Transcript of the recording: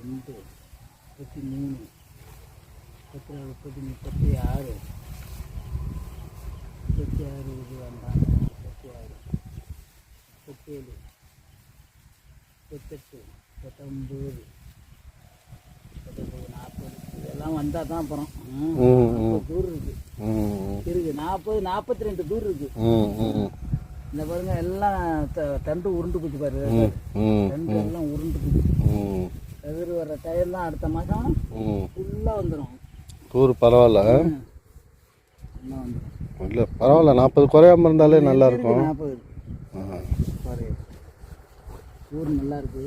32 33 32 36 இது வேண்டாம் 36 37 38 39 40 இதெல்லாம் வந்தால் தான் அப்புறம் தூர் இருக்கு 42 தூர் இருக்கு. இந்த பாருங்க எல்லாம் தண்டு உருண்டு போச்சு பாரு, தண்டு எல்லாம் உருண்டு போச்சு. கதிர் வர்ற டயர்லாம் அடுத்த மாதம் ஃபுல்லாக வந்துடும். தூர் பரவாயில்ல எல்லாம் வந்துடும். இல்லை பரவாயில்ல, 40 குறையாம இருந்தாலே நல்லா இருக்கும். 40 குறையும். தூர் நல்லா இருக்கு.